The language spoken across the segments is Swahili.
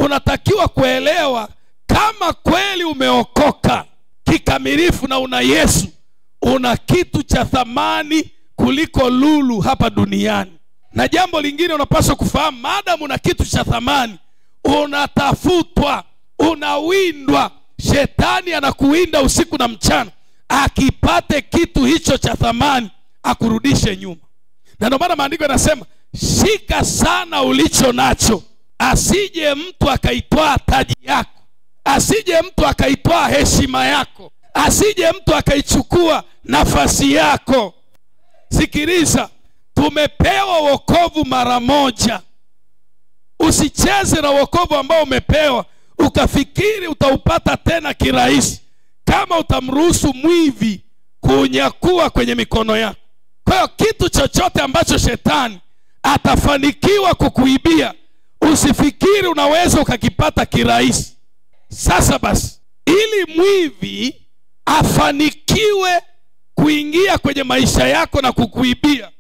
unatakiwa kuelewa kama kweli umeokoka kikamilifu na una Yesu, una kitu cha thamani kuliko lulu hapa duniani. Na jambo lingine unapaswa kufahamu, maadamu una kitu cha thamani, unatafutwa, unawindwa. Shetani anakuwinda usiku na mchana, akipate kitu hicho cha thamani akurudishe nyuma. Na ndio maana maandiko yanasema, shika sana ulicho nacho, asije mtu akaitwaa taji yako, asije mtu akaitwaa heshima yako, asije mtu akaichukua nafasi yako. Sikiliza, tumepewa wokovu mara moja. Usicheze na wokovu ambao umepewa ukafikiri utaupata tena kirahisi, kama utamruhusu mwivi kunyakua kwenye mikono yako. Kwa hiyo kitu chochote ambacho shetani atafanikiwa kukuibia, usifikiri unaweza ukakipata kirahisi. Sasa basi, ili mwivi afanikiwe kuingia kwenye maisha yako na kukuibia,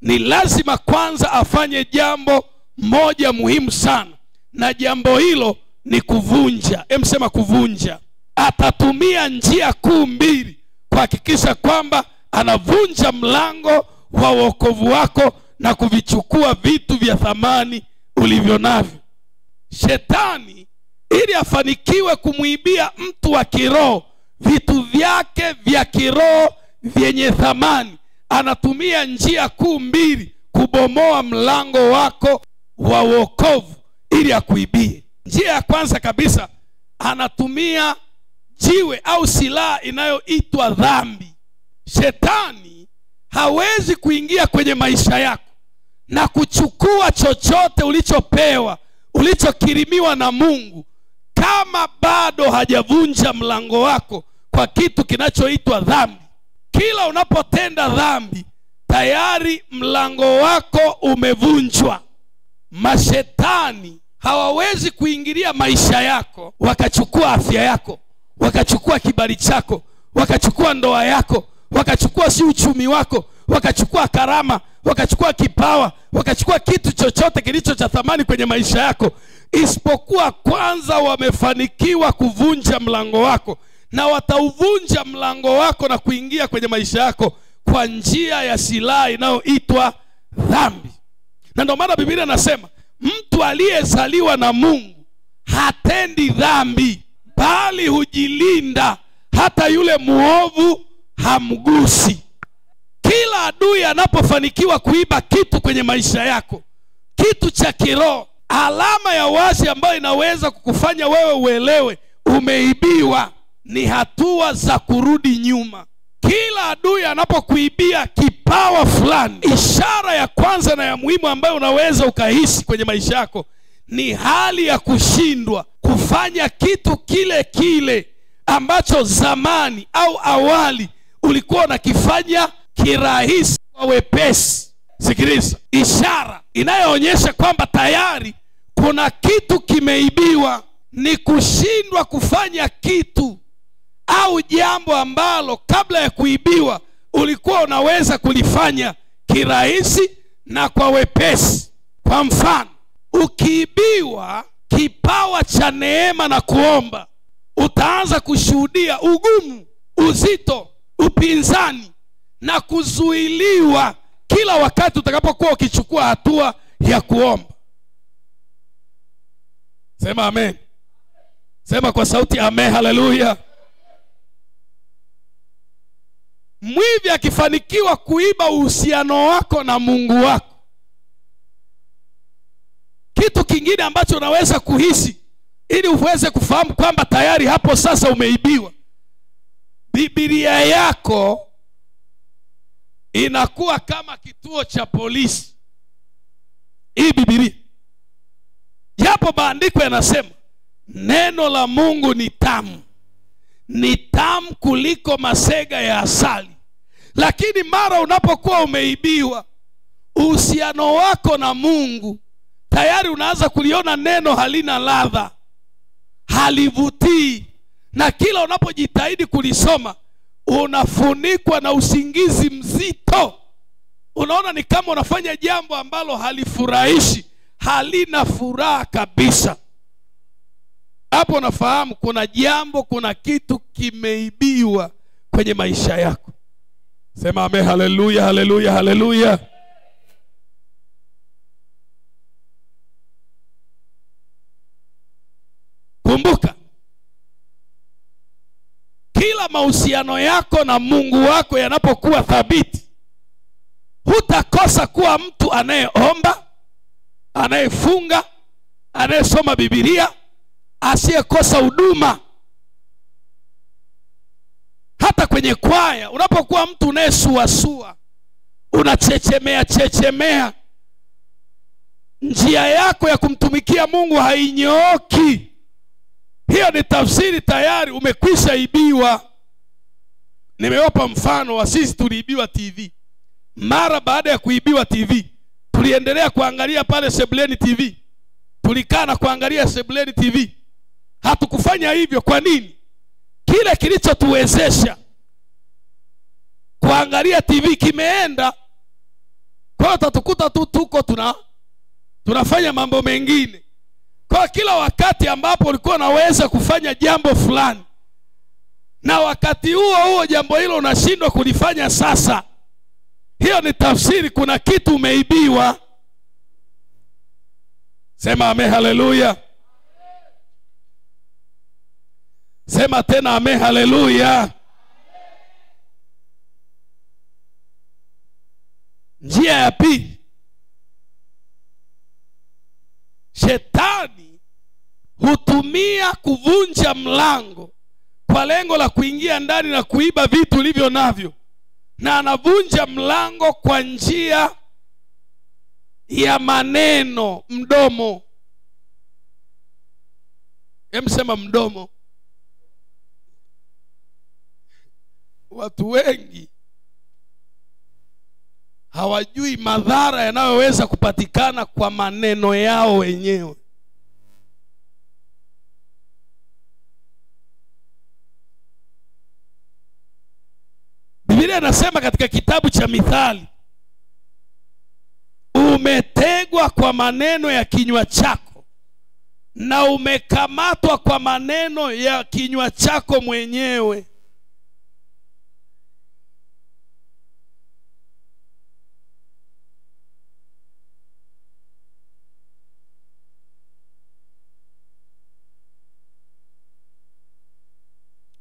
ni lazima kwanza afanye jambo moja muhimu sana, na jambo hilo ni kuvunja. Sema kuvunja. Atatumia njia kuu mbili kuhakikisha kwamba anavunja mlango wa wokovu wako na kuvichukua vitu vya thamani ulivyo navyo. Shetani, ili afanikiwe kumuibia mtu wa kiroho vitu vyake vya kiroho vyenye thamani, anatumia njia kuu mbili kubomoa mlango wako wa wokovu ili akuibie. Njia ya kwanza kabisa, anatumia jiwe au silaha inayoitwa dhambi. Shetani hawezi kuingia kwenye maisha yako na kuchukua chochote ulichopewa, ulichokirimiwa na Mungu, kama bado hajavunja mlango wako kwa kitu kinachoitwa dhambi. Kila unapotenda dhambi, tayari mlango wako umevunjwa. Mashetani hawawezi kuingilia maisha yako wakachukua afya yako, wakachukua kibali chako, wakachukua ndoa yako, wakachukua si uchumi wako, wakachukua karama, wakachukua kipawa, wakachukua kitu chochote kilicho cha thamani kwenye maisha yako, isipokuwa kwanza wamefanikiwa kuvunja mlango wako. Na watauvunja mlango wako na kuingia kwenye maisha yako kwa njia ya silaha inayoitwa dhambi. Na ndio maana Biblia inasema, mtu aliyezaliwa na Mungu hatendi dhambi, bali hujilinda, hata yule muovu hamgusi. Kila adui anapofanikiwa kuiba kitu kwenye maisha yako, kitu cha kiroho, alama ya wazi ambayo inaweza kukufanya wewe uelewe umeibiwa ni hatua za kurudi nyuma. Kila adui anapokuibia kipawa fulani, ishara ya kwanza na ya muhimu ambayo unaweza ukahisi kwenye maisha yako ni hali ya kushindwa kufanya kitu kile kile ambacho zamani au awali ulikuwa unakifanya kirahisi kwa wepesi. Sikiliza, ishara inayoonyesha kwamba tayari kuna kitu kimeibiwa ni kushindwa kufanya kitu au jambo ambalo kabla ya kuibiwa ulikuwa unaweza kulifanya kirahisi na kwa wepesi. Kwa mfano, ukiibiwa kipawa cha neema na kuomba, utaanza kushuhudia ugumu, uzito, upinzani na kuzuiliwa kila wakati utakapokuwa ukichukua hatua ya kuomba. Sema amen. Sema kwa sauti amen. Haleluya. Mwivi akifanikiwa kuiba uhusiano wako na Mungu wako, kitu kingine ambacho unaweza kuhisi ili uweze kufahamu kwamba tayari hapo sasa umeibiwa, Biblia yako inakuwa kama kituo cha polisi. Hii Biblia, japo maandiko yanasema neno la Mungu ni tamu, ni tamu kuliko masega ya asali, lakini mara unapokuwa umeibiwa uhusiano wako na Mungu, tayari unaanza kuliona neno halina ladha, halivutii, na kila unapojitahidi kulisoma unafunikwa na usingizi mzito. Unaona ni kama unafanya jambo ambalo halifurahishi, halina furaha kabisa. hapo unafahamu kuna jambo, kuna kitu kimeibiwa kwenye maisha yako. Sema amen, haleluya, haleluya, haleluya. Kumbuka, kila mahusiano yako na Mungu wako yanapokuwa thabiti, hutakosa kuwa mtu anayeomba, anayefunga, anayesoma Biblia, asiyekosa huduma. Hata kwenye kwaya, unapokuwa mtu unayesuasua, unachechemea, njia yako ya kumtumikia Mungu hainyooki, hiyo ni tafsiri tayari umekwisha ibiwa. Nimewapa mfano wa sisi tuliibiwa TV. Mara baada ya kuibiwa TV, tuliendelea kuangalia pale Sebuleni TV. Tulikaa na kuangalia Sebuleni TV. Hatukufanya hivyo. Kwa nini? Kile kilichotuwezesha kuangalia TV kimeenda. Kwa hiyo tutakuta tu tuko tunafanya mambo mengine. Kwa kila wakati ambapo ulikuwa unaweza kufanya jambo fulani, na wakati huo jambo hilo unashindwa kulifanya sasa, hiyo ni tafsiri kuna kitu umeibiwa. Sema amen, haleluya. Sema tena amen, haleluya. Njia ya pili, Shetani hutumia kuvunja mlango kwa lengo la kuingia ndani na kuiba vitu ulivyo navyo. Na anavunja mlango kwa njia ya maneno, mdomo. Sema mdomo. Watu wengi hawajui madhara yanayoweza kupatikana kwa maneno yao wenyewe. Biblia inasema katika kitabu cha Mithali, umetegwa kwa maneno ya kinywa chako na umekamatwa kwa maneno ya kinywa chako mwenyewe.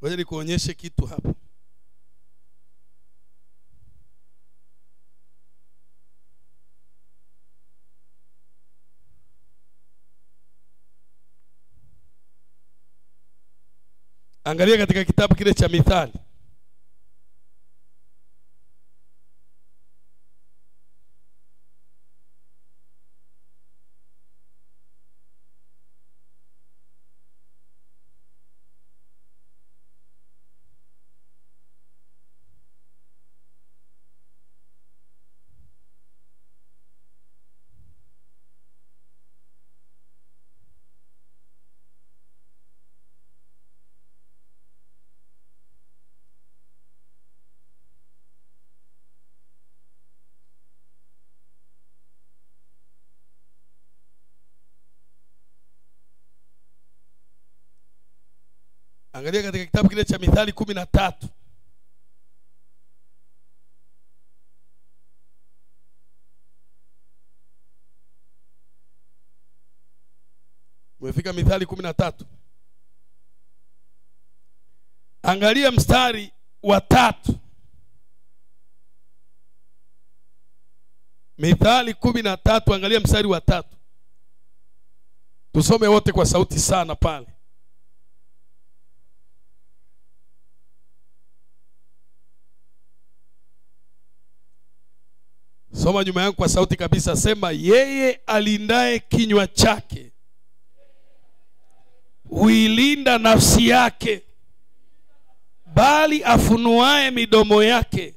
Ngoja nikuonyeshe kitu hapa. Angalia katika kitabu kile cha Mithali. Angalia katika kitabu kile cha Mithali 13. Umefika Mithali 13. Angalia mstari wa 3. Mithali 13, angalia mstari wa 3. Tusome wote kwa sauti sana pale. Soma nyuma yangu kwa sauti kabisa. Sema, yeye alindaye kinywa chake huilinda nafsi yake, bali afunuaye midomo yake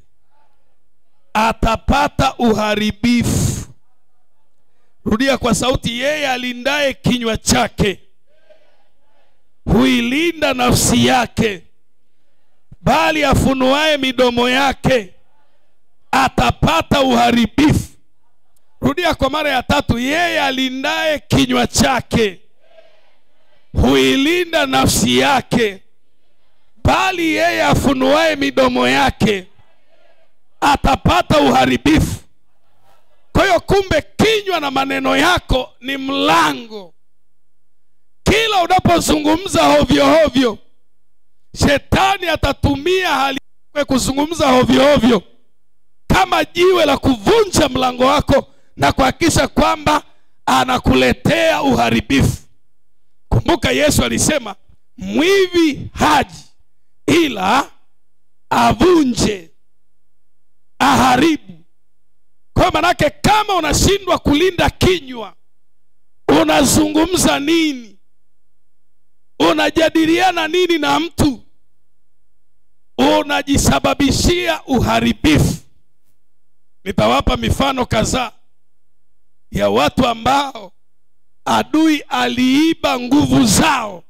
atapata uharibifu. Rudia kwa sauti. Yeye alindaye kinywa chake huilinda nafsi yake, bali afunuaye midomo yake atapata uharibifu. Rudia kwa mara ya 3. Yeye alindaye kinywa chake huilinda nafsi yake, bali yeye afunuaye midomo yake atapata uharibifu. Kwa hiyo kumbe kinywa na maneno yako ni mlango. Kila unapozungumza hovyo hovyo, shetani atatumia hali ya kuzungumza hovyo hovyo kama jiwe la kuvunja mlango wako na kuhakikisha kwamba anakuletea uharibifu. Kumbuka Yesu alisema mwivi haji ila avunje, aharibu. Kwa manake kama unashindwa kulinda kinywa, unazungumza nini? Unajadiliana nini na mtu? Unajisababishia uharibifu. Nitawapa mifano kadhaa ya watu ambao adui aliiba nguvu zao,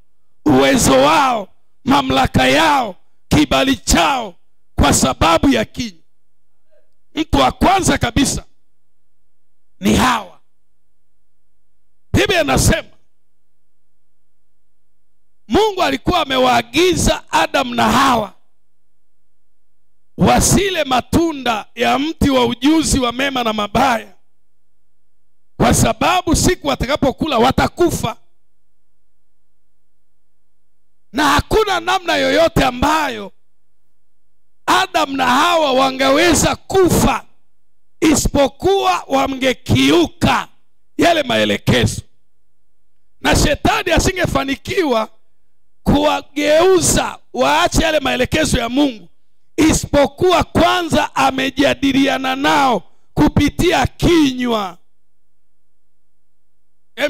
uwezo wao, mamlaka yao, kibali chao kwa sababu ya kinywa. Mtu wa kwanza kabisa ni Hawa. Biblia inasema Mungu alikuwa amewaagiza Adam na Hawa wasile matunda ya mti wa ujuzi wa mema na mabaya, kwa sababu siku watakapokula watakufa. Na hakuna namna yoyote ambayo Adam na Hawa wangeweza kufa isipokuwa wangekiuka yale maelekezo. Na shetani asingefanikiwa kuwageuza waache yale maelekezo ya Mungu isipokuwa kwanza amejadiliana nao kupitia kinywa.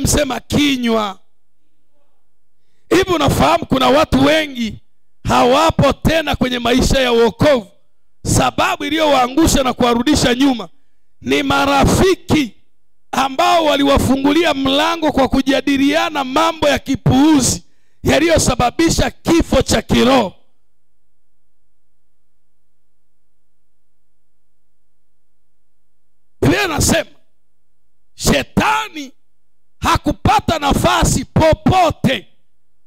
Sema kinywa. Hivi unafahamu kuna watu wengi hawapo tena kwenye maisha ya wokovu, sababu iliyowaangusha na kuwarudisha nyuma ni marafiki ambao waliwafungulia mlango kwa kujadiliana mambo ya kipuuzi yaliyosababisha kifo cha kiroho. Biblia inasema shetani hakupata nafasi popote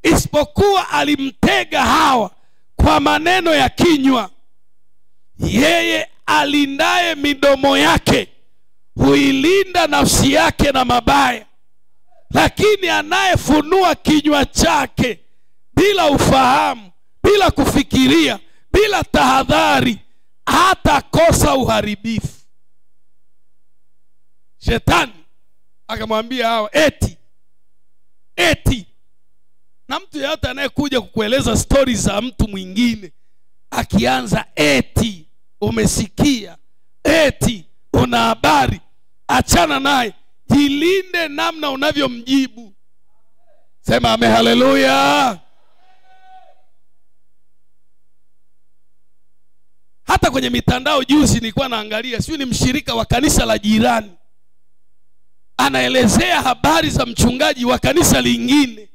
isipokuwa alimtega Hawa kwa maneno ya kinywa. Yeye alindaye midomo yake huilinda nafsi yake na mabaya, lakini anayefunua kinywa chake bila ufahamu, bila kufikiria, bila tahadhari, hatakosa uharibifu. Shetani akamwambia Hawa eti. Na mtu yeyote anayekuja kukueleza stori za mtu mwingine akianza eti umesikia, eti una habari, achana naye. Jilinde namna unavyomjibu. Sema ame, haleluya. Hata kwenye mitandao juzi nilikuwa naangalia, sio ni mshirika wa kanisa la jirani anaelezea habari za mchungaji wa kanisa lingine.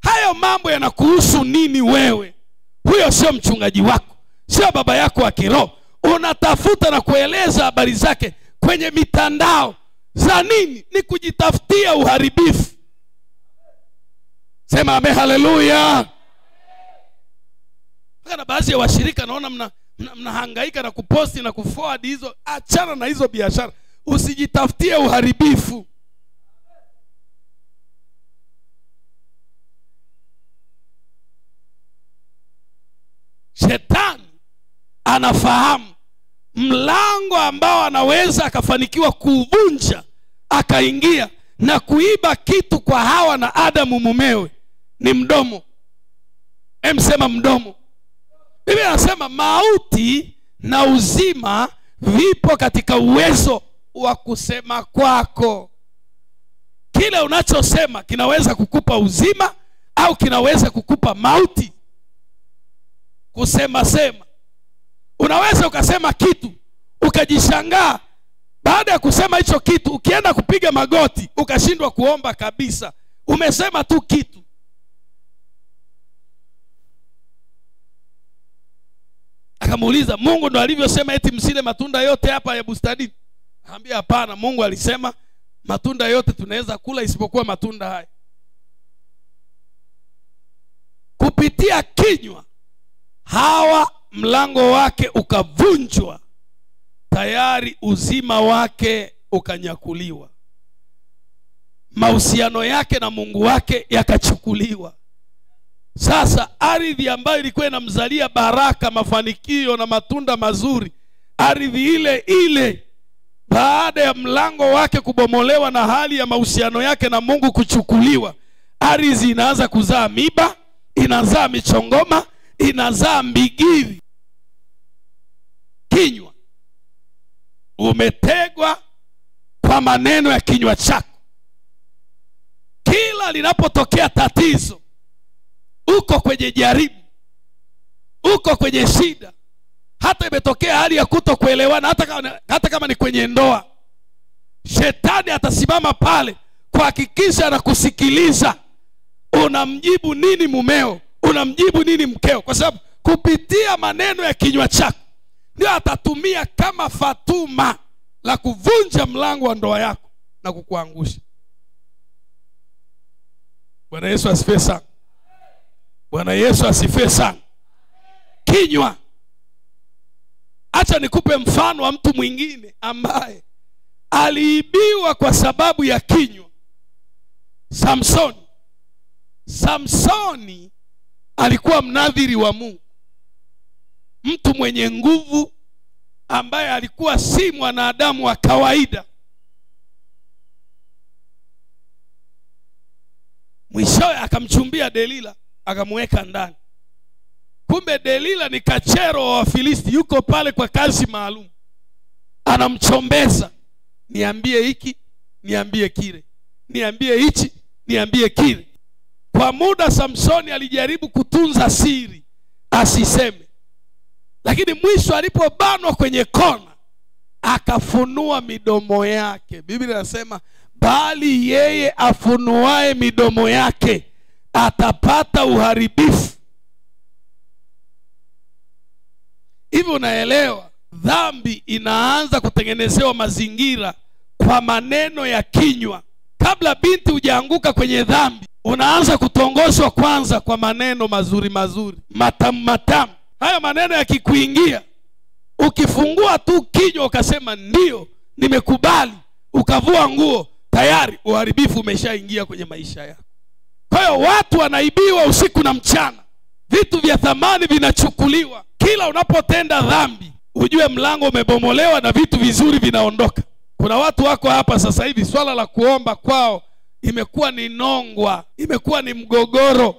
Hayo mambo yanakuhusu nini wewe? Huyo sio mchungaji wako, sio baba yako wa kiroho. Unatafuta na kueleza habari zake kwenye mitandao za nini? Ni kujitafutia uharibifu. Sema ame, haleluya. Kana baadhi ya washirika naona mnahangaika na kuposti na kuforward hizo. Achana na hizo biashara, usijitafutie uharibifu. Shetani anafahamu mlango ambao anaweza akafanikiwa kuvunja, akaingia na kuiba kitu kwa Hawa na Adamu mumewe, ni mdomo. Sema mdomo. Biblia inasema mauti na uzima vipo katika uwezo wa kusema kwako. Kile unachosema kinaweza kukupa uzima au kinaweza kukupa mauti. Kusema. Unaweza ukasema kitu ukajishangaa, baada ya kusema hicho kitu ukienda kupiga magoti ukashindwa kuomba kabisa. Umesema tu kitu. Akamuuliza, Mungu ndo alivyosema eti msile matunda yote hapa ya bustanini? Akamwambia hapana, Mungu alisema matunda yote tunaweza kula isipokuwa matunda haya. kupitia kinywa Hawa mlango wake ukavunjwa, tayari uzima wake ukanyakuliwa, mahusiano yake na Mungu wake yakachukuliwa. Sasa ardhi ambayo ilikuwa inamzalia baraka, mafanikio na matunda mazuri, ardhi ile ile baada ya mlango wake kubomolewa na hali ya mahusiano yake na Mungu kuchukuliwa, ardhi inaanza kuzaa miba, inazaa michongoma, inazaa mbigiri. Kinywa umetegwa kwa maneno ya kinywa chako. Kila linapotokea tatizo, uko kwenye jaribu, uko kwenye shida, hata imetokea hali ya kutokuelewana, hata kama ni kwenye ndoa, shetani atasimama pale kuhakikisha anakusikiliza. Unamjibu nini mumeo? Unamjibu nini mkeo? Kwa sababu kupitia maneno ya kinywa chako ndio atatumia kama fatuma la kuvunja mlango wa ndoa yako na kukuangusha. Bwana Yesu asifiwe sana. Bwana Yesu asifiwe sana. Kinywa. Acha nikupe mfano wa mtu mwingine ambaye aliibiwa kwa sababu ya kinywa. Samsoni. Samsoni alikuwa mnadhiri wa Mungu, mtu mwenye nguvu ambaye alikuwa si mwanadamu wa kawaida. Mwishowe akamchumbia Delila, akamweka ndani. Kumbe Delila ni kachero wa Wafilisti, yuko pale kwa kazi maalum. Anamchombeza, niambie hiki, niambie kile, niambie hichi, niambie kile. Kwa muda Samsoni alijaribu kutunza siri asiseme, lakini mwisho alipobanwa kwenye kona akafunua midomo yake. Biblia inasema bali yeye afunuae midomo yake atapata uharibifu. Hivi unaelewa? Dhambi inaanza kutengenezewa mazingira kwa maneno ya kinywa. Kabla binti hujaanguka kwenye dhambi, unaanza kutongozwa kwanza kwa maneno mazuri mazuri, matamu matamu. Haya maneno yakikuingia, ukifungua tu kinywa ukasema ndio nimekubali, ukavua nguo, tayari uharibifu umeshaingia kwenye maisha yako. Kwa hiyo watu wanaibiwa usiku na mchana, vitu vya thamani vinachukuliwa. Kila unapotenda dhambi, ujue mlango umebomolewa na vitu vizuri vinaondoka. Kuna watu wako hapa sasa hivi, swala la kuomba kwao imekuwa ni nongwa, imekuwa ni mgogoro.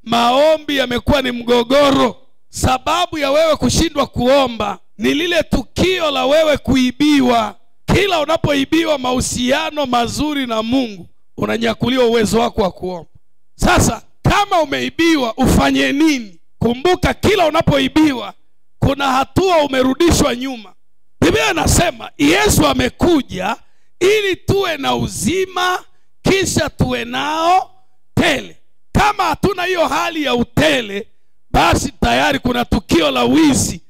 Maombi yamekuwa ni mgogoro. Sababu ya wewe kushindwa kuomba ni lile tukio la wewe kuibiwa. Kila unapoibiwa mahusiano mazuri na Mungu, unanyakuliwa uwezo wako wa kuomba. Sasa kama umeibiwa, ufanye nini? Kumbuka, kila unapoibiwa kuna hatua umerudishwa nyuma. Biblia inasema Yesu amekuja ili tuwe na uzima, kisha tuwe nao tele. Kama hatuna hiyo hali ya utele, basi tayari kuna tukio la wizi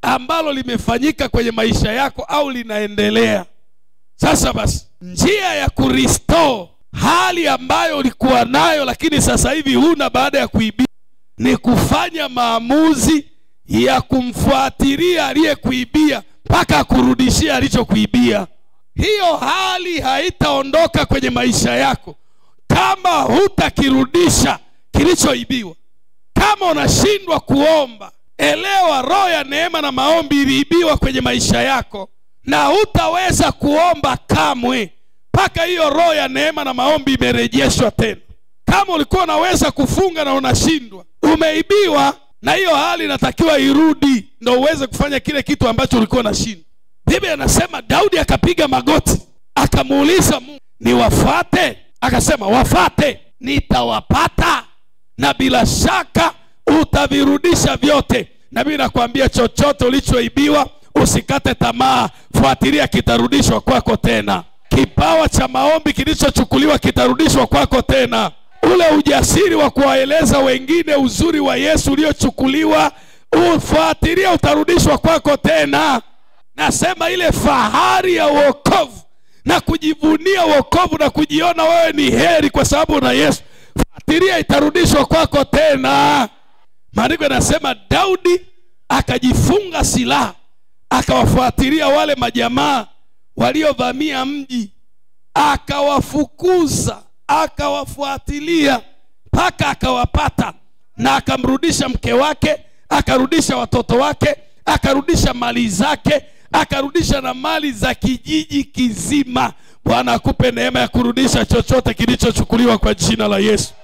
ambalo limefanyika kwenye maisha yako au linaendelea. Sasa basi, njia ya kurestore hali ambayo ulikuwa nayo lakini sasa hivi huna baada ya kuibia ni kufanya maamuzi ya kumfuatilia aliyekuibia mpaka akurudishia alichokuibia. Hiyo hali haitaondoka kwenye maisha yako kama hutakirudisha kilichoibiwa. Kama unashindwa kuomba, elewa roho ya neema na maombi iliibiwa kwenye maisha yako, na hutaweza kuomba kamwe mpaka hiyo roho ya neema na maombi imerejeshwa tena. Kama ulikuwa unaweza kufunga na unashindwa, umeibiwa, na hiyo hali inatakiwa irudi ndio uweze kufanya kile kitu ambacho ulikuwa unashindwa. Biblia inasema Daudi akapiga magoti, akamuuliza Mungu, niwafuate? Akasema, wafuate, nitawapata na bila shaka utavirudisha vyote. Na mimi nakwambia, chochote ulichoibiwa usikate tamaa, fuatilia, kitarudishwa kwako tena. Kipawa cha maombi kilichochukuliwa kitarudishwa kwako tena. Ule ujasiri wa kuwaeleza wengine uzuri wa Yesu uliochukuliwa, ufuatilia, utarudishwa kwako tena. Nasema ile fahari ya wokovu na kujivunia wokovu na kujiona wewe ni heri kwa sababu na Yesu, ukifuatilia itarudishwa kwako tena. Maandiko yanasema Daudi akajifunga silaha, akawafuatilia wale majamaa waliovamia mji, akawafukuza, akawafuatilia mpaka akawapata, na akamrudisha mke wake, akarudisha watoto wake, akarudisha mali zake, akarudisha na mali za kijiji kizima. Bwana akupe neema ya kurudisha chochote kilichochukuliwa kwa jina la Yesu.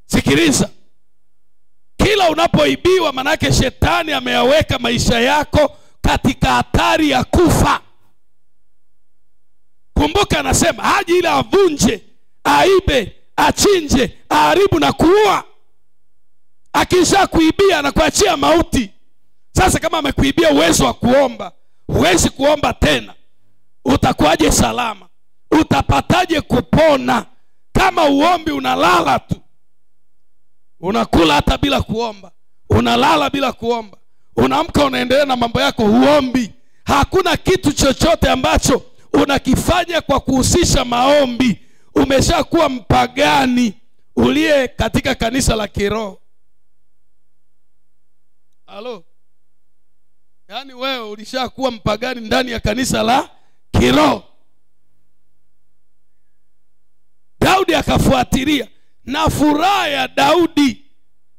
Sikiliza, kila unapoibiwa manake shetani ameyaweka maisha yako katika hatari ya kufa. Kumbuka anasema haji ila avunje, aibe, achinje, aharibu na kuua. Akisha kuibia na kuachia mauti. Sasa kama amekuibia uwezo wa kuomba, huwezi kuomba tena, utakuwaje salama? Utapataje kupona? Kama uombi unalala tu, unakula hata bila kuomba, unalala bila kuomba, unaamka unaendelea na mambo yako, huombi. Hakuna kitu chochote ambacho unakifanya kwa kuhusisha maombi. Umeshakuwa mpagani uliye katika kanisa la kiroho. Halo? Yaani wewe ulishakuwa mpagani ndani ya kanisa la kiroho. Daudi akafuatilia, na furaha ya Daudi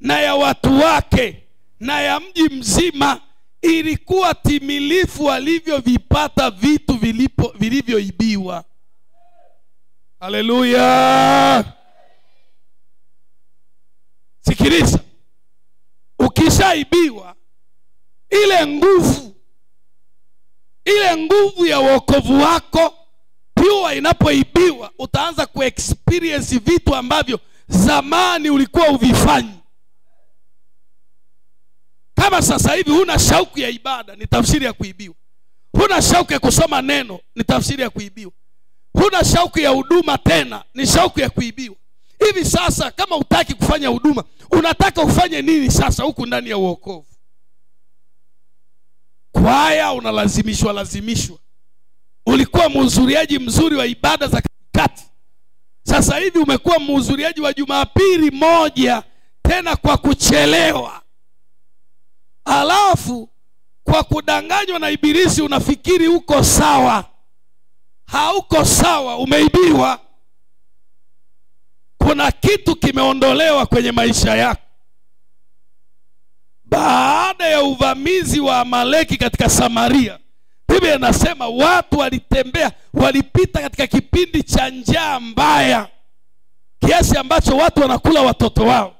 na ya watu wake na ya mji mzima ilikuwa timilifu walivyovipata vitu vilivyoibiwa. Haleluya. Sikiliza, ukishaibiwa, ile nguvu ya wokovu wako pure inapoibiwa, utaanza kuexperience vitu ambavyo zamani ulikuwa uvifanyi. Kama sasa hivi huna shauku ya ibada, ni tafsiri ya kuibiwa. Huna shauku ya kusoma neno, ni tafsiri ya kuibiwa. Huna shauku ya huduma tena, ni shauku ya kuibiwa. Hivi sasa kama hutaki kufanya huduma, unataka ufanye nini sasa huku ndani ya wokovu? Kwaya unalazimishwa. Ulikuwa mhudhuriaji mzuri wa ibada za kati. Sasa hivi umekuwa mhudhuriaji wa Jumapili moja, tena kwa kuchelewa. Alafu kwa kudanganywa na ibilisi unafikiri uko sawa. Hauko sawa, umeibiwa. Kuna kitu kimeondolewa kwenye maisha yako. Baada ya uvamizi wa Amaleki katika Samaria, Biblia inasema watu walipita katika kipindi cha njaa mbaya, kiasi ambacho watu wanakula watoto wao.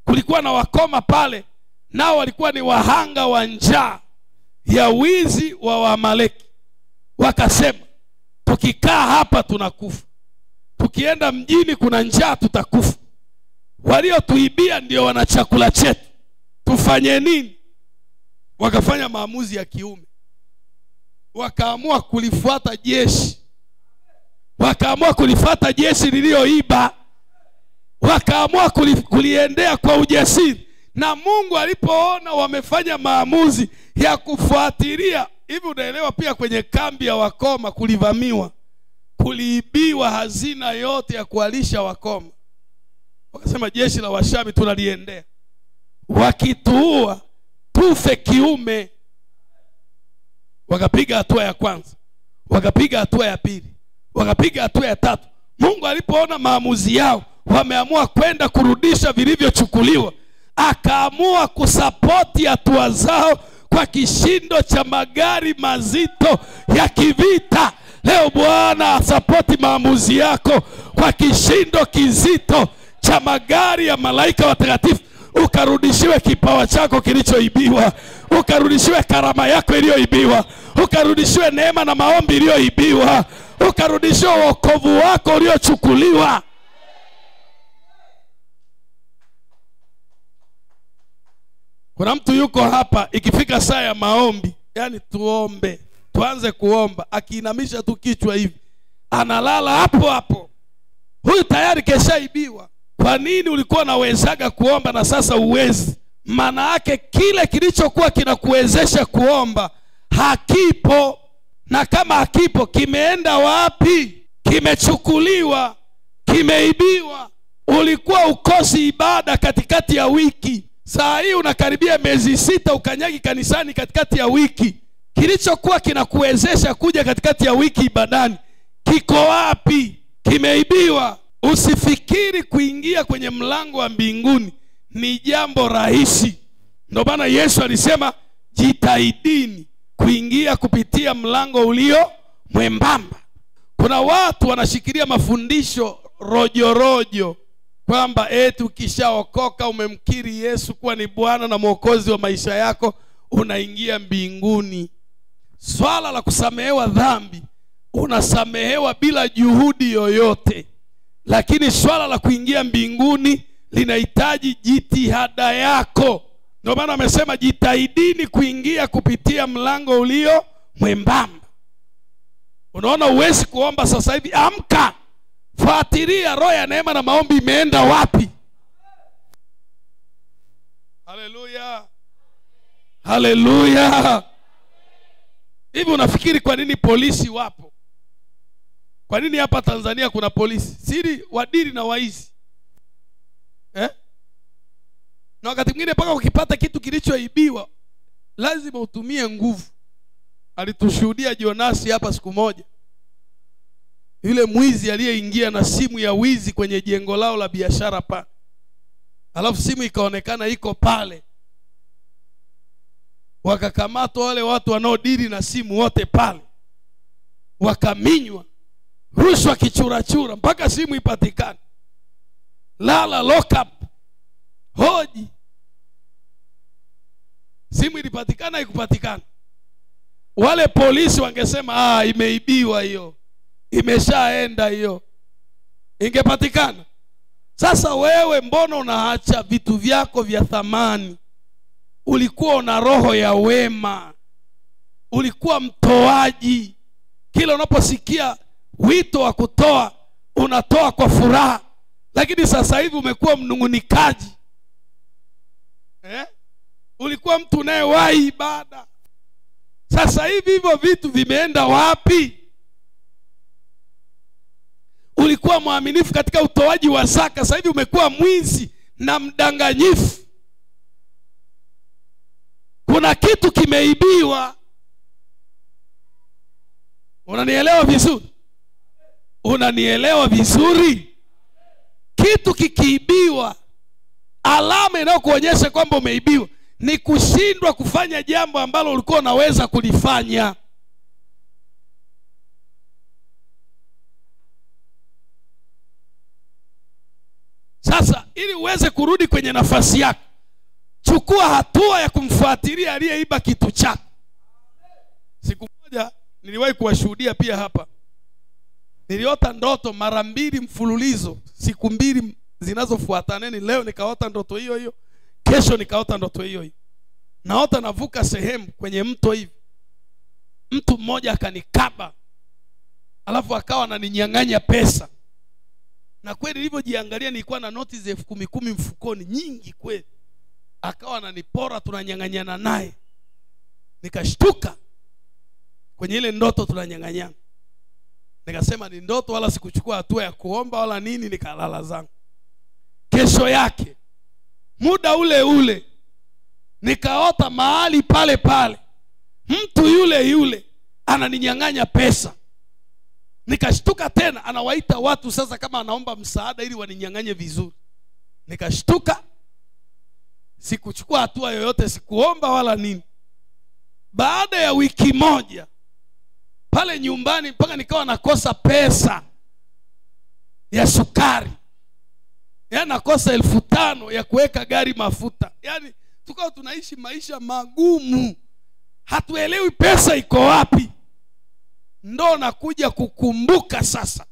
Kulikuwa na wakoma pale, nao walikuwa ni wahanga wa njaa ya wizi wa Amaleki. Wakasema, tukikaa hapa tunakufa, tukienda mjini kuna njaa tutakufa. Waliotuibia ndio wana chakula chetu, tufanye nini? Wakafanya maamuzi ya kiume, wakaamua kulifuata jeshi. Wakaamua kulifuata jeshi lilioiba, wakaamua kuliendea kwa ujasiri. Na Mungu alipoona wamefanya maamuzi ya kufuatilia, hivi unaelewa pia kwenye kambi ya wakoma kulivamiwa, kuliibiwa hazina yote ya kualisha wakoma. Wakasema jeshi la Washami tunaliendea, wakituua tufe kiume. Wakapiga hatua ya kwanza, wakapiga hatua ya pili, wakapiga hatua ya tatu. Mungu alipoona maamuzi yao wameamua kwenda kurudisha vilivyochukuliwa, akaamua kusapoti hatua zao kwa kishindo cha magari mazito ya kivita. Leo Bwana asapoti maamuzi yako kwa kishindo kizito cha magari ya malaika watakatifu. Ukarudishiwe kipawa chako kilichoibiwa, ukarudishiwe karama yako iliyoibiwa, ukarudishiwe neema na maombi iliyoibiwa, ukarudishiwe wokovu wako uliochukuliwa. Kuna mtu yuko hapa, ikifika saa ya maombi, yani tuombe, tuanze kuomba, akiinamisha tu kichwa hivi, analala hapo hapo. Huyu tayari keshaibiwa. Kwa nini ulikuwa nawezaga kuomba na sasa uwezi? Maana yake kile kilichokuwa kinakuwezesha kuomba hakipo. Na kama hakipo, kimeenda wapi? Kimechukuliwa. kimeibiwa. Ulikuwa ukosi ibada katikati ya wiki, saa hii unakaribia miezi 6 ukanyagi kanisani katikati ya wiki. Kilichokuwa kinakuwezesha kuja katikati ya wiki ibadani kiko wapi? Kimeibiwa. Usifikiri kuingia kwenye mlango wa mbinguni ni jambo rahisi. Ndio maana Yesu alisema jitahidini kuingia kupitia mlango ulio mwembamba. Kuna watu wanashikilia mafundisho rojo kwamba eti ukishaokoka umemkiri Yesu kuwa ni Bwana na Mwokozi wa maisha yako unaingia mbinguni. Swala la kusamehewa dhambi unasamehewa bila juhudi yoyote, lakini swala la kuingia mbinguni linahitaji jitihada yako. Ndio maana amesema jitahidini kuingia kupitia mlango ulio mwembamba. Unaona, uwezi kuomba sasa hivi. Amka, fuatilia roho ya neema na maombi imeenda wapi. Haleluya, haleluya. Hivi unafikiri kwa nini polisi wapo? Kwa nini hapa Tanzania kuna polisi? Siri wadili na waizi. Na wakati mwingine mpaka ukipata kitu kilichoibiwa lazima utumie nguvu. Alitushuhudia Jonasi hapa siku moja. Yule mwizi aliyeingia na simu ya wizi kwenye jengo lao la biashara pale. Alafu simu ikaonekana iko pale. Wakakamatwa wale watu wanaodili na simu wote pale. Wakaminywa. Rushwa kichurachura mpaka simu ipatikane. Lala lock up. Hoji. Simu ilipatikana ikupatikana. Wale polisi wangesema imeibiwa hiyo, imeshaenda hiyo, ingepatikana. Sasa wewe mbona unaacha vitu vyako vya thamani? Ulikuwa una roho ya wema, ulikuwa mtoaji. Kila unaposikia wito wa kutoa unatoa kwa furaha, lakini sasa hivi umekuwa mnungunikaji. Ulikuwa mtu unayewahi ibada, sasa hivi hivyo vitu vimeenda wapi? Ulikuwa mwaminifu katika utoaji wa zaka, sasa hivi umekuwa mwizi na mdanganyifu. Kuna kitu kimeibiwa. Unanielewa vizuri? Unanielewa vizuri? Kitu kikiibiwa, alama inayokuonyesha kwamba umeibiwa ni kushindwa kufanya jambo ambalo ulikuwa unaweza kulifanya. Sasa ili uweze kurudi kwenye nafasi yako, chukua hatua ya kumfuatilia aliyeiba kitu chako. Siku moja niliwahi kuwashuhudia pia hapa. Niliota ndoto mara 2 mfululizo, siku 2 zinazofuatana. Leo nikaota ndoto hiyo hiyo, kesho nikaota ndoto hiyo hiyo. Naota navuka sehemu kwenye mto hivi. Mtu mmoja akanikaba, alafu akawa ananinyang'anya pesa. Na kweli nilipojiangalia nilikuwa na noti za 10,000 mfukoni, nyingi kweli. Akawa ananipora, tunanyang'anyana naye. Nikashtuka kwenye ile ndoto tunanyang'anyana. Nikasema ni ndoto, wala sikuchukua hatua ya kuomba wala nini, nikalala zangu. Kesho yake muda ule ule nikaota mahali pale pale mtu yule yule ananinyang'anya pesa. Nikashtuka tena, anawaita watu sasa kama anaomba msaada ili waninyang'anye vizuri. Nikashtuka, sikuchukua hatua yoyote, sikuomba wala nini. Baada ya wiki moja pale nyumbani mpaka nikawa nakosa pesa ya sukari. Yaani nakosa 5,000 ya kuweka gari mafuta. Yaani tukao tunaishi maisha magumu, hatuelewi pesa iko wapi. Ndo nakuja kukumbuka sasa,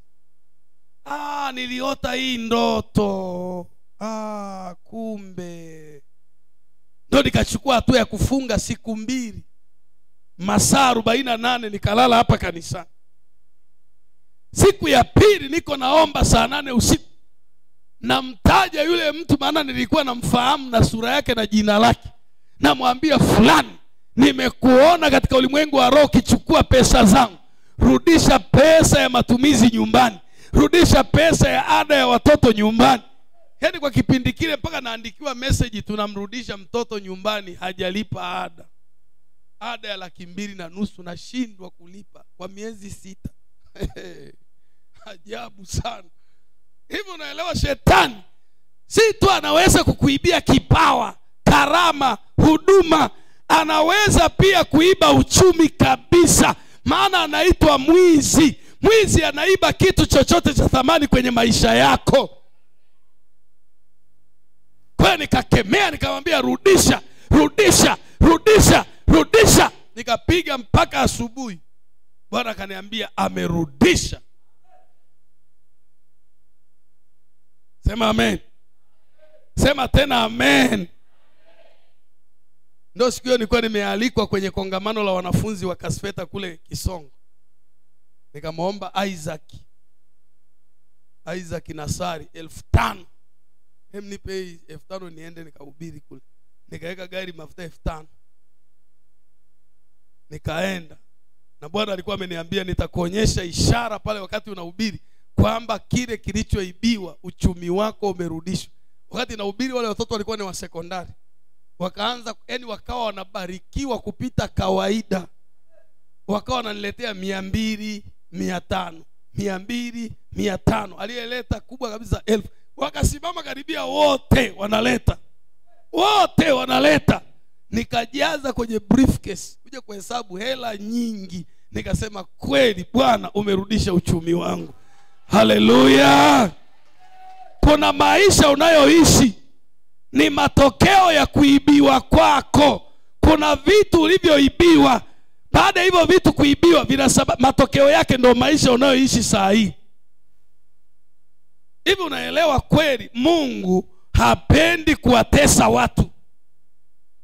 niliota hii ndoto. Kumbe. Ndo nikachukua hatua ya kufunga siku 2, masaa 48 nikalala hapa kanisani. Siku ya pili niko naomba saa 8 usiku. Namtaja yule mtu, maana nilikuwa namfahamu na sura yake na jina lake. Namwambia, fulani, nimekuona katika ulimwengu wa roho kichukua pesa zangu. Rudisha pesa ya matumizi nyumbani. rudisha pesa ya ada ya watoto nyumbani. Yaani kwa kipindi kile mpaka naandikiwa message tunamrudisha mtoto nyumbani hajalipa ada. Ada ya 2,500 nashindwa kulipa kwa miezi 6. Ajabu sana. Hivyo unaelewa, shetani si tu anaweza kukuibia kipawa, karama, huduma, anaweza pia kuiba uchumi kabisa. Maana anaitwa mwizi. Mwizi anaiba kitu chochote cha thamani kwenye maisha yako. Kwa nikakemea, nikamwambia rudisha, rudisha, rudisha, rudisha. Nikapiga mpaka asubuhi. Bwana akaniambia amerudisha. Sema amen. Sema tena amen. Ndio siku hiyo nilikuwa nimealikwa kwenye kongamano la wanafunzi wa Kasfeta kule Kisongo. Nikamwomba Isaac Nasari 5,000. Nipe 5,000 niende nikahubiri kule. Nikaweka gari mafuta 5,000. Nikaenda. Na Bwana alikuwa ameniambia nitakuonyesha ishara pale wakati unahubiri kwamba kile kilichoibiwa uchumi wako umerudishwa. Wakati nahubiri wale watoto walikuwa ni wa sekondari. Wakaanza wakawa wanabarikiwa kupita kawaida. Wakawa wananiletea 200, 500, 200, 500. Aliyeleta kubwa kabisa 1,000. Wakasimama karibia wote wanaleta. Wote wanaleta. Nikajaza kwenye briefcase kuja kuhesabu hela nyingi. Nikasema kweli Bwana umerudisha uchumi wangu. Haleluya. Kuna maisha unayoishi ni matokeo ya kuibiwa kwako. Kuna vitu ulivyoibiwa. Baada ya hivyo vitu kuibiwa matokeo yake ndio maisha unayoishi saa hii. Hivi unaelewa kweli Mungu hapendi kuwatesa watu.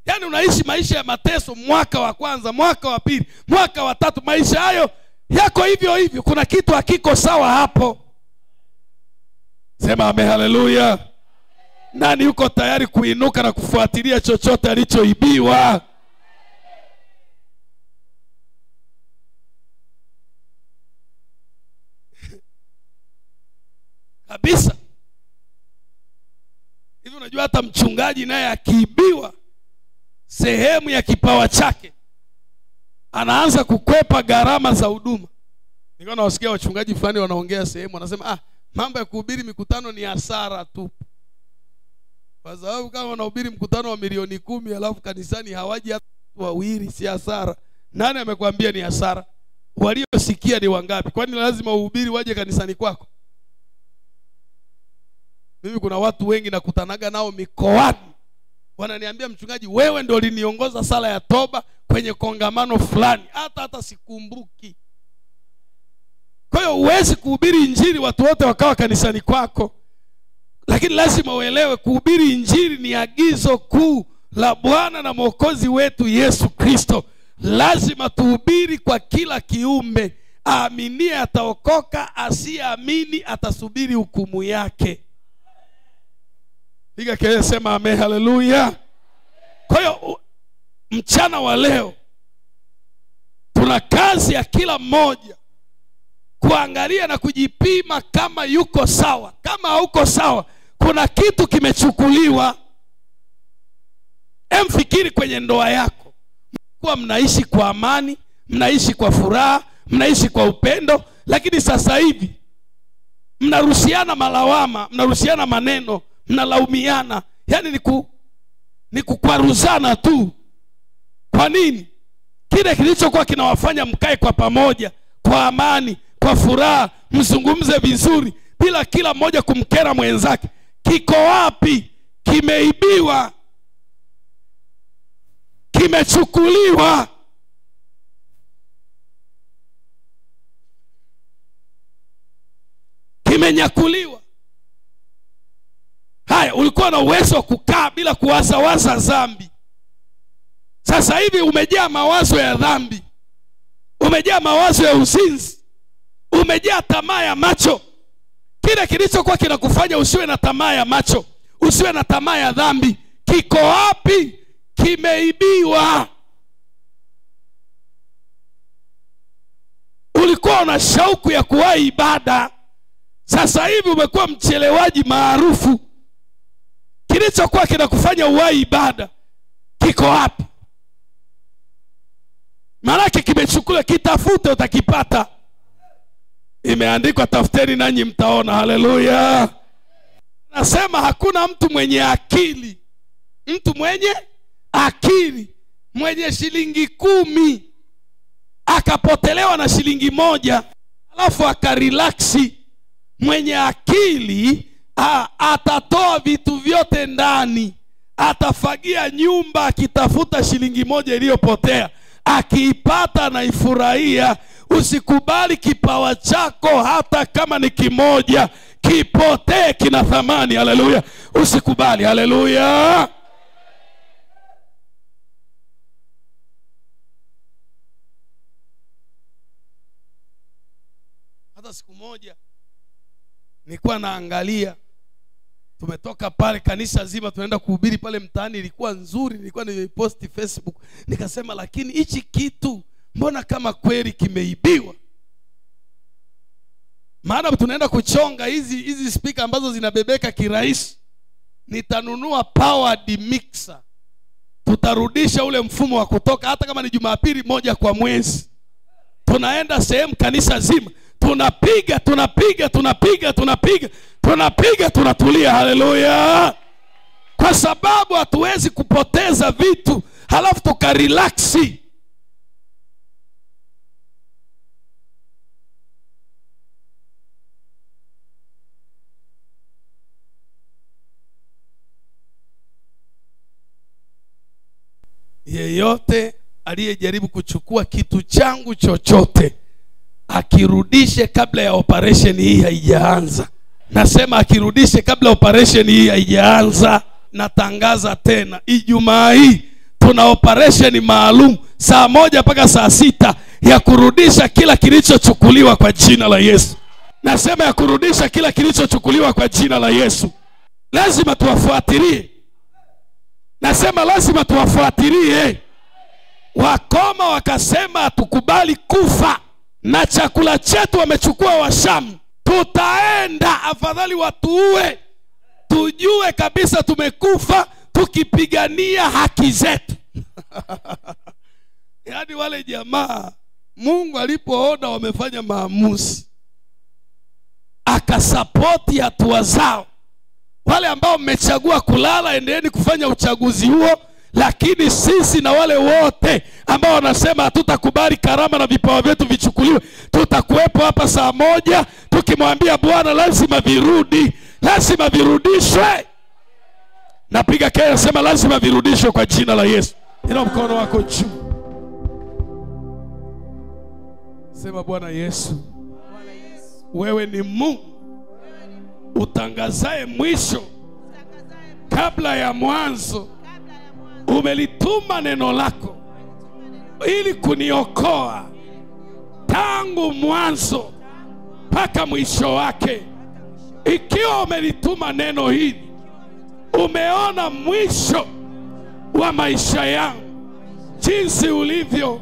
Yaani unaishi maisha ya mateso mwaka wa kwanza, mwaka wa pili, mwaka wa tatu, maisha hayo yako hivyo hivyo. Kuna kitu hakiko sawa hapo. Sema amen, haleluya. Nani yuko tayari kuinuka na kufuatilia chochote alichoibiwa? Kabisa. Hivi unajua hata mchungaji naye akiibiwa sehemu ya kipawa chake anaanza kukwepa gharama za huduma. Nilikuwa nawasikia wachungaji fulani wanaongea sehemu wanasema mambo ya kuhubiri mikutano ni hasara tu. Kwa sababu kama unahubiri mkutano wa milioni 10 alafu kanisani hawaji hata wawili, si hasara. Nani amekwambia ni hasara? Waliosikia ni wangapi? Kwani lazima uhubiri waje kanisani kwako? Mimi kuna watu wengi nakutanaga nao mikoani wananiambia mchungaji wewe ndio uliniongoza sala ya toba kwenye kongamano fulani, hata sikumbuki. Kwa hiyo huwezi kuhubiri injili watu wote wakawa kanisani kwako. Lakini lazima uelewe kuhubiri injili ni agizo kuu la Bwana na Mwokozi wetu Yesu Kristo. Lazima tuhubiri kwa kila kiumbe. Aaminie ataokoka, asiyeamini atasubiri hukumu yake. Piga kelele, sema amen, haleluya. Kwa hiyo mchana wa leo tuna kazi ya kila mmoja kuangalia na kujipima kama yuko sawa. Kama hauko sawa, kuna kitu kimechukuliwa. Emfikiri kwenye ndoa yako. Mlikuwa mnaishi kwa amani, mnaishi kwa furaha, mnaishi kwa upendo, lakini sasa hivi mnarushiana malawama, mnarushiana maneno, mnalaumiana. Yaani ni kukwaruzana tu. Kwa nini? Kile kilichokuwa kinawafanya mkae kwa pamoja, kwa amani, kwa furaha, mzungumze vizuri bila kila mmoja kumkera mwenzake, kiko wapi? Kimeibiwa, kimechukuliwa. Kimenyakuliwa. Haya, ulikuwa na uwezo wa kukaa bila kuwaza dhambi. Sasa hivi umejaa mawazo ya dhambi. Umejaa mawazo ya uzinzi. Umejaa tamaa ya macho. Kile kilichokuwa kinakufanya usiwe na tamaa ya macho, usiwe na tamaa ya dhambi, kiko wapi? Kimeibiwa. Ulikuwa una shauku ya kuwahi ibada. Sasa hivi umekuwa mchelewaji maarufu. Kilichokuwa kinakufanya uwai ibada kiko wapi? Maanake kimechukua, kitafute utakipata. Imeandikwa tafuteni nanyi mtaona. Haleluya. Nasema hakuna mtu mwenye akili, mtu mwenye akili, mwenye shilingi 10 akapotelewa na shilingi 1 alafu akarelaksi. Mwenye akili atatoa vitu vyote ndani, atafagia nyumba akitafuta shilingi 1 iliyopotea, akiipata na ifurahia. Usikubali kipawa chako hata kama ni kimoja kipotee, kina thamani. Haleluya. Usikubali. Haleluya. Hata siku moja nilikuwa naangalia, tumetoka pale kanisa zima tunaenda kuhubiri pale mtaani, ilikuwa nzuri, nilikuwa nimeposti Facebook, nikasema lakini hichi kitu mbona kama kweli kimeibiwa? Maana tunaenda kuchonga hizi speaker ambazo zinabebeka kirahisi. Nitanunua powered mixer, tutarudisha ule mfumo wa kutoka, hata kama ni Jumapili 1 kwa mwezi. Tunaenda sehemu kanisa zima, tunapiga, tunatulia. Haleluya. Kwa sababu hatuwezi kupoteza vitu halafu tukarelaksi. Yeyote aliyejaribu kuchukua kitu changu chochote akirudishe kabla ya operation hii haijaanza. Nasema akirudishe kabla operation hii haijaanza. Natangaza tena, Ijumaa hii tuna operation maalum saa 1 mpaka saa 6 ya kurudisha kila kilichochukuliwa kwa jina la Yesu. Nasema ya kurudisha kila kilichochukuliwa kwa jina la Yesu. Lazima tuwafuatilie. Nasema lazima tuwafuatilie. Wakoma wakasema hatukubali kufa na chakula chetu wamechukua Washamu. Tutaenda, afadhali watuue, tujue kabisa tumekufa tukipigania haki zetu. Yaani wale jamaa Mungu alipoona wamefanya maamuzi, akasapoti hatua zao. Wale ambao mmechagua kulala, endeni kufanya uchaguzi huo. Lakini sisi na wale wote ambao wanasema hatutakubali karama na vipawa vyetu vichukuliwe, tutakuwepo hapa saa 1 tukimwambia Bwana lazima virudi, lazima virudishwe. Napiga kelele sema lazima virudishwe kwa jina la Yesu. Ina mkono wako juu. Sema Bwana Yesu, wewe ni Mungu utangazaye mwisho kabla ya mwanzo. Umelituma neno lako ili kuniokoa tangu mwanzo mpaka mwisho wake. Ikiwa umelituma neno hili, umeona mwisho wa maisha yangu jinsi ulivyo,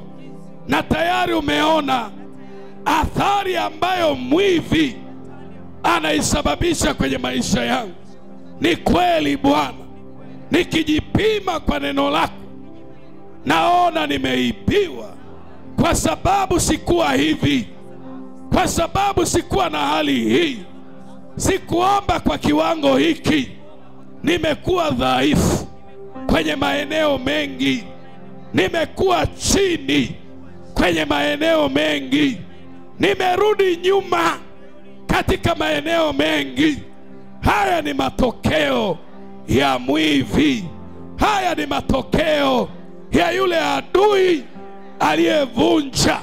na tayari umeona athari ambayo mwivi anaisababisha kwenye maisha yangu. Ni kweli Bwana, nikijipima kwa neno lako naona nimeibiwa, kwa sababu sikuwa hivi, kwa sababu sikuwa na hali hii, sikuomba kwa kiwango hiki. Nimekuwa dhaifu kwenye maeneo mengi, nimekuwa chini kwenye maeneo mengi, nimerudi nyuma katika maeneo mengi. Haya ni matokeo ya mwivi. Haya ni matokeo ya yule adui aliyevunja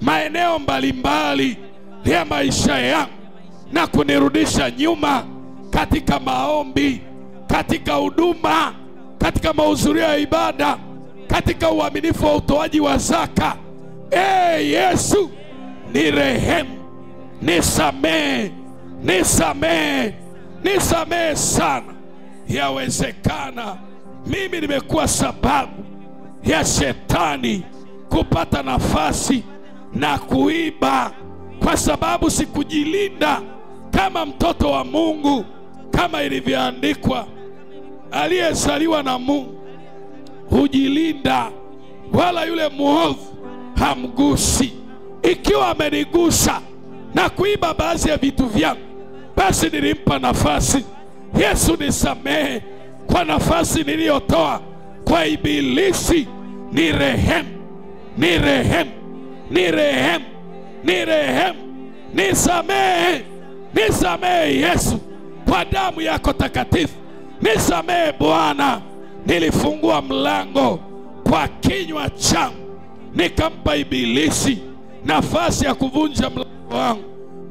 maeneo mbalimbali ya maisha yangu na kunirudisha nyuma katika maombi, katika huduma, katika mahudhurio ya ibada, katika uaminifu wa utoaji wa zaka. Yesu, nirehemu, nisamehe, nisamehe, nisamehe sana. Yawezekana mimi nimekuwa sababu ya shetani kupata nafasi na kuiba, kwa sababu sikujilinda kama mtoto wa Mungu, kama ilivyoandikwa, aliyezaliwa na Mungu hujilinda, wala yule mwovu hamgusi. Ikiwa amenigusa na kuiba baadhi ya vitu vyangu, basi nilimpa nafasi. Yesu, nisamehe kwa nafasi niliyotoa kwa ibilisi. Ni rehemu, ni rehemu, ni rehemu, ni rehemu. Nisamehe, nisamehe Yesu, kwa damu yako takatifu. Nisamehe Bwana, nilifungua mlango kwa kinywa changu, nikampa ibilisi nafasi ya kuvunja mlango wangu.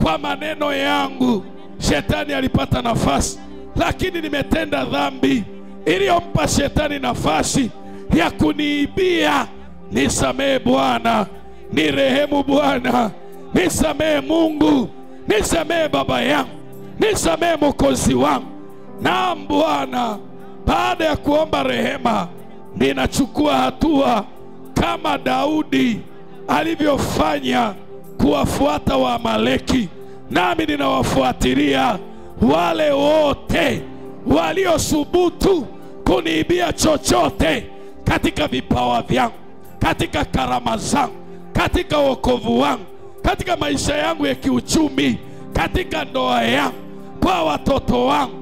Kwa maneno yangu shetani alipata nafasi, lakini nimetenda dhambi iliyompa shetani nafasi ya kuniibia. Nisamehe Bwana, nirehemu Bwana, nisamehe Mungu, nisamehe baba yangu, nisamehe Mwokozi wangu. Naam Bwana, baada ya kuomba rehema, ninachukua hatua kama Daudi alivyofanya kuwafuata Waamaleki. Nami ninawafuatilia wale wote waliosubutu kuniibia chochote katika vipawa vyangu, katika karama zangu, katika wokovu wangu, katika maisha yangu ya kiuchumi, katika ndoa yangu, kwa watoto wangu.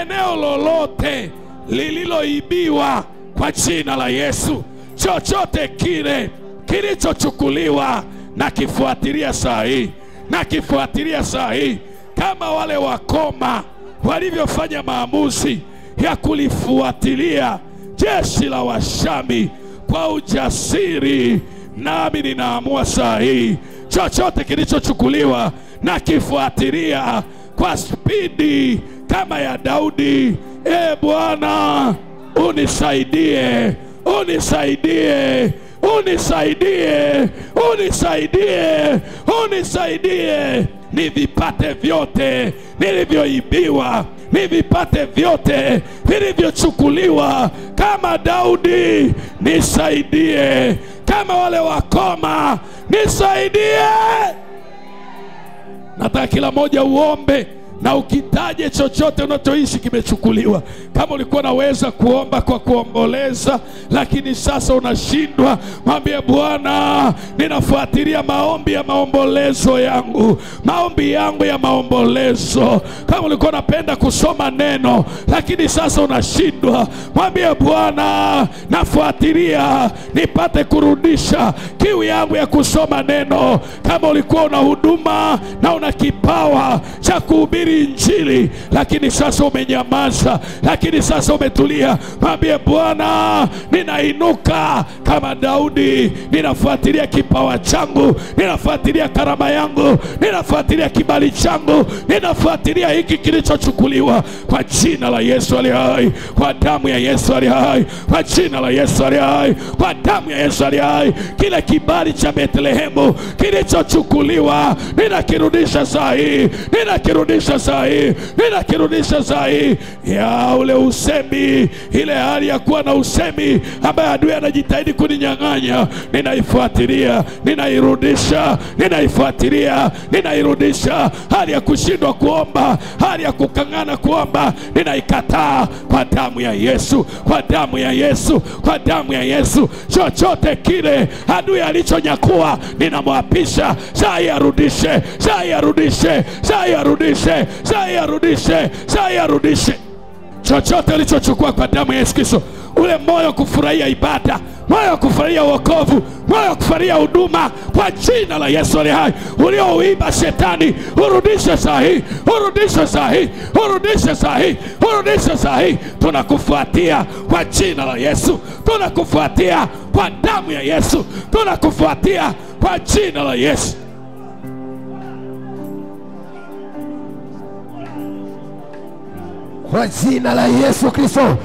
Eneo lolote lililoibiwa, kwa jina la Yesu, chochote kile kilichochukuliwa, na kifuatilia saa hii, na kifuatilia saa hii, kama wale wakoma walivyofanya maamuzi ya kulifuatilia jeshi la Washami kwa ujasiri. Nami ninaamua saa hii, chochote kilichochukuliwa na kifuatilia kwa spidi kama ya Daudi. Bwana, unisaidie, unisaidie, unisaidie, unisaidie, unisaidie, nivipate vyote nilivyoibiwa, nivipate vyote vilivyochukuliwa kama Daudi. Nisaidie kama wale wakoma, nisaidie. Nataka kila moja uombe na ukitaje chochote unachoishi kimechukuliwa. Kama ulikuwa naweza kuomba kwa kuomboleza, lakini sasa unashindwa, mwambie Bwana, ninafuatilia maombi ya maombolezo yangu, maombi yangu ya maombolezo. Kama ulikuwa unapenda kusoma neno, lakini sasa unashindwa, mwambie Bwana, nafuatilia nipate kurudisha kiu yangu ya kusoma neno. Kama ulikuwa una huduma na una kipawa cha kuhubiri Injili, lakini sasa umenyamaza, lakini sasa umetulia, mwambie Bwana, ninainuka kama Daudi, ninafuatilia kipawa changu, ninafuatilia karama yangu, ninafuatilia kibali changu, ninafuatilia hiki kilichochukuliwa, kwa jina la Yesu aliye hai, kwa damu ya Yesu aliye hai, kwa jina la Yesu aliye hai, kwa damu ya Yesu aliye hai. Kile kibali cha Bethlehemu kilichochukuliwa, ninakirudisha saa hii, ninakirudisha saa hii, ninakirudisha saa hii. Ya ule usemi, ile hali ya kuwa na usemi ambaye adui anajitahidi kuninyang'anya, ninaifuatilia, ninairudisha, ninaifuatilia, ninairudisha. Hali ya kushindwa kuomba, hali ya kukangana kuomba, ninaikataa kwa damu ya Yesu, kwa damu ya Yesu, kwa damu ya Yesu. Chochote kile adui alichonyakua, ninamwapisha saa hii arudishe, saa hii arudishe, saa hii arudishe, saa hii arudishe, saa hii arudishe. Chochote ulichochukua kwa damu ya Yesu Kristo, ule moyo kufurahia ibada, moyo wa kufurahia wokovu, moyo wa kufurahia huduma, kwa jina la Yesu aliye hai, uliouiba shetani, urudishe saa hii, urudishe saa hii, urudishe saa hii, urudishe saa hii. Tunakufuatia kwa jina la Yesu, tunakufuatia kwa damu ya Yesu, tunakufuatia kwa jina la Yesu. Kwa jina la Yesu Kristo,